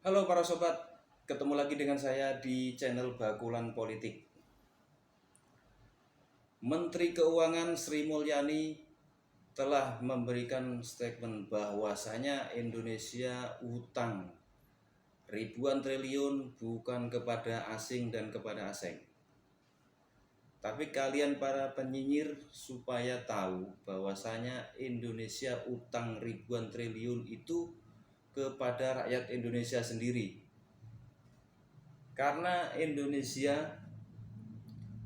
Halo para sobat, ketemu lagi dengan saya di channel Bakulan Politik. Menteri Keuangan Sri Mulyani telah memberikan statement bahwasanya Indonesia utang ribuan triliun bukan kepada asing dan kepada asing. Tapi kalian para penyinyir supaya tahu bahwasanya Indonesia utang ribuan triliun itu kepada rakyat Indonesia sendiri. Karena Indonesia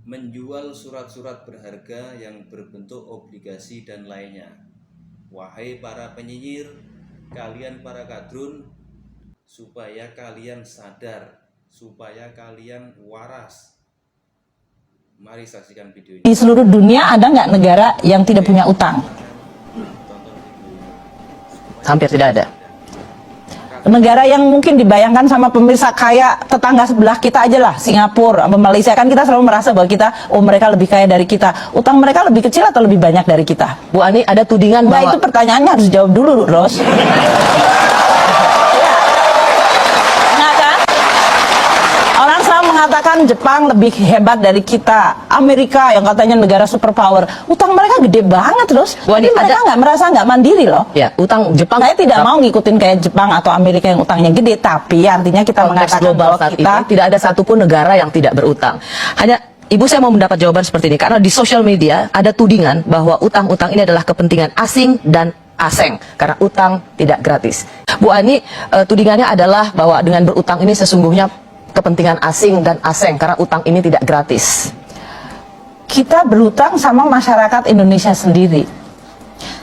menjual surat-surat berharga yang berbentuk obligasi dan lainnya. Wahai para penyinyir, kalian para kadrun, supaya kalian sadar, supaya kalian waras. Mari saksikan video ini. Di seluruh dunia ada nggak negara yang tidak punya utang? Hampir tidak ada. Negara yang mungkin dibayangkan sama pemirsa kayak tetangga sebelah kita aja lah, Singapura, Malaysia, kan kita selalu merasa bahwa kita, mereka lebih kaya dari kita. Utang mereka lebih kecil atau lebih banyak dari kita? Bu Ani, ada tudingan Nah, bahwa itu pertanyaannya harus dijawab dulu, Ros. Nah, kan? Orang selalu mengatakan Jepang lebih hebat dari kita, Amerika yang katanya negara superpower, utang mereka gede banget, Ros. Bu Ani, Tapi mereka nggak merasa nggak mandiri loh. ya utang Jepang. Saya tidak mau ngikutin kayak Jepang atau Amerika yang utangnya gede, tapi artinya kita konteks mengatakan global bahwa saat kita ini tidak ada satupun negara yang tidak berutang. Hanya Ibu, saya mau mendapat jawaban seperti ini karena di sosial media ada tudingan bahwa utang-utang ini adalah kepentingan asing dan asing karena utang tidak gratis. Bu Ani, tudingannya adalah bahwa dengan berutang ini sesungguhnya kepentingan asing dan asing karena utang ini tidak gratis. kita berutang sama masyarakat Indonesia sendiri.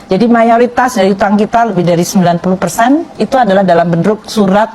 Jadi mayoritas dari utang kita lebih dari 90% itu adalah dalam bentuk surat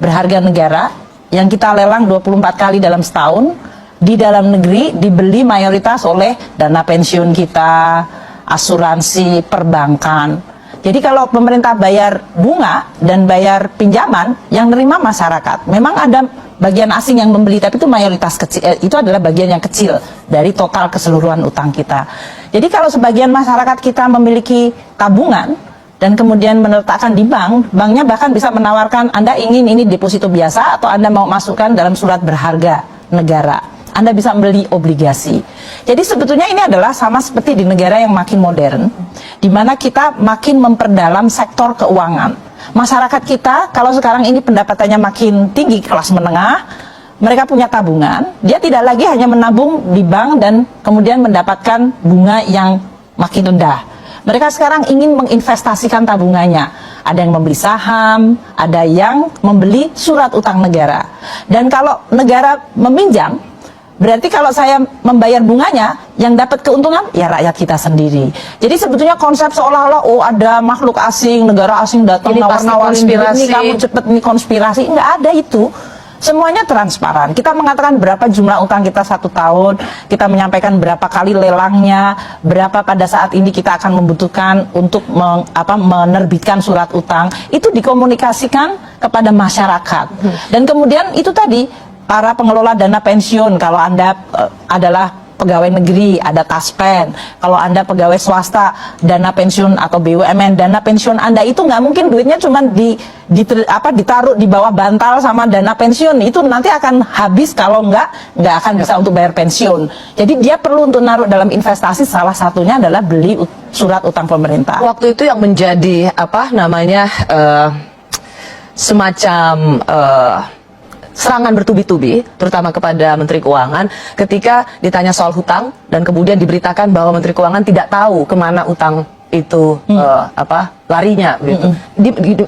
berharga negara yang kita lelang 24 kali dalam setahun. Di dalam negeri dibeli mayoritas oleh dana pensiun kita, asuransi, perbankan. Jadi kalau pemerintah bayar bunga dan bayar pinjaman, yang nerima masyarakat. Memang ada bagian asing yang membeli, tapi itu mayoritas kecil, itu adalah bagian yang kecil dari total keseluruhan utang kita. Jadi kalau sebagian masyarakat kita memiliki tabungan dan kemudian meletakkan di bank, banknya bahkan bisa menawarkan Anda ingin ini deposito biasa atau Anda mau masukkan dalam surat berharga negara. Anda bisa membeli obligasi. Jadi sebetulnya ini adalah sama seperti di negara yang makin modern, di mana kita makin memperdalam sektor keuangan. Masyarakat kita, kalau sekarang ini pendapatannya makin tinggi, kelas menengah, mereka punya tabungan, dia tidak lagi hanya menabung di bank dan kemudian mendapatkan bunga yang makin rendah. Mereka sekarang ingin menginvestasikan tabungannya. Ada yang membeli saham, ada yang membeli surat utang negara. Dan kalau negara meminjam, berarti kalau saya membayar bunganya, yang dapat keuntungan ya rakyat kita sendiri. Jadi sebetulnya konsep seolah-olah ada makhluk asing, negara asing datang nawar-nawarin ini kamu cepet nih konspirasi, nggak ada itu. Semuanya transparan. Kita mengatakan berapa jumlah utang kita 1 tahun, kita menyampaikan berapa kali lelangnya, berapa pada saat ini kita akan membutuhkan untuk menerbitkan surat utang. Itu dikomunikasikan kepada masyarakat. Dan kemudian itu tadi para pengelola dana pensiun, kalau Anda adalah pegawai negeri, ada Taspen. Kalau Anda pegawai swasta, dana pensiun atau BUMN, dana pensiun Anda itu nggak mungkin duitnya cuma ditaruh di bawah bantal sama dana pensiun. Itu nanti akan habis kalau nggak akan bisa untuk bayar pensiun. Jadi dia perlu untuk naruh dalam investasi, salah satunya adalah beli surat utang pemerintah. Waktu itu yang menjadi semacam serangan bertubi-tubi, terutama kepada Menteri Keuangan, ketika ditanya soal hutang dan kemudian diberitakan bahwa Menteri Keuangan tidak tahu kemana utang itu larinya, gitu.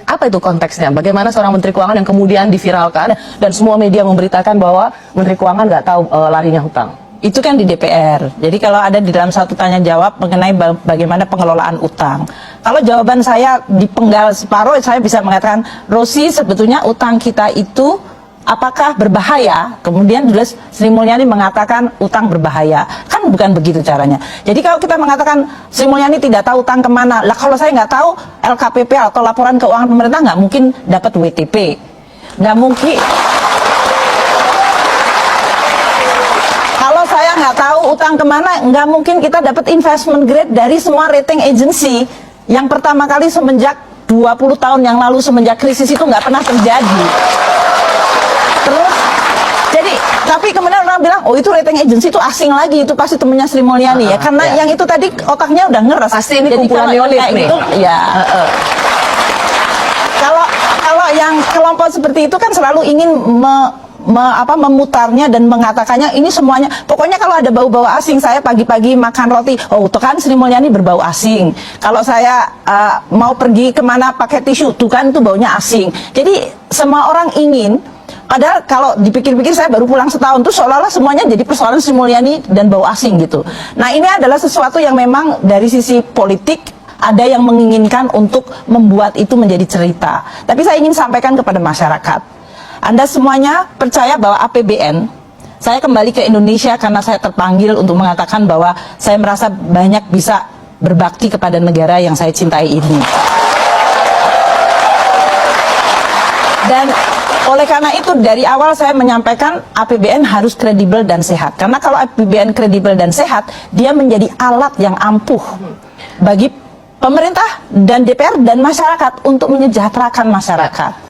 Apa itu konteksnya? Bagaimana seorang Menteri Keuangan yang kemudian diviralkan dan semua media memberitakan bahwa Menteri Keuangan nggak tahu larinya hutang? Itu kan di DPR. Jadi kalau ada di dalam satu tanya jawab mengenai bagaimana pengelolaan utang, kalau jawaban saya dipenggal separuh, saya bisa mengatakan, Rosi, sebetulnya utang kita itu apakah berbahaya? Kemudian Sri Mulyani mengatakan utang berbahaya. Kan bukan begitu caranya. Jadi kalau kita mengatakan Sri Mulyani tidak tahu utang kemana, lah kalau saya nggak tahu LKPP atau laporan keuangan pemerintah nggak mungkin dapat WTP. Nggak mungkin. Kalau saya nggak tahu utang kemana, nggak mungkin kita dapat investment grade dari semua rating agency. Yang pertama kali semenjak 20 tahun yang lalu semenjak krisis itu nggak pernah terjadi. Terus, jadi, tapi kemudian orang bilang, oh itu rating agency itu asing lagi, itu pasti temennya Sri Mulyani ya, karena yang itu tadi otaknya udah ngeres. Pasti ini jadi kumpulan kalau neolib kayak nih. gitu, ya. Kalau yang kelompok seperti itu kan selalu ingin memutarnya dan mengatakannya ini semuanya, pokoknya kalau ada bau-bau asing, saya pagi-pagi makan roti, oh tuh kan Sri Mulyani berbau asing. Kalau saya mau pergi kemana pakai tisu, tuh kan itu baunya asing. Jadi semua orang ingin, padahal kalau dipikir-pikir saya baru pulang setahun tuh seolah-olah semuanya jadi persoalan Sri Mulyani dan bau asing gitu. Nah ini adalah sesuatu yang memang dari sisi politik ada yang menginginkan untuk membuat itu menjadi cerita. Tapi saya ingin sampaikan kepada masyarakat, Anda semuanya percaya bahwa APBN, saya kembali ke Indonesia karena saya terpanggil untuk mengatakan bahwa saya merasa banyak bisa berbakti kepada negara yang saya cintai ini. Dan oleh karena itu dari awal saya menyampaikan APBN harus kredibel dan sehat. Karena kalau APBN kredibel dan sehat, dia menjadi alat yang ampuh bagi pemerintah dan DPR dan masyarakat untuk menyejahterakan masyarakat.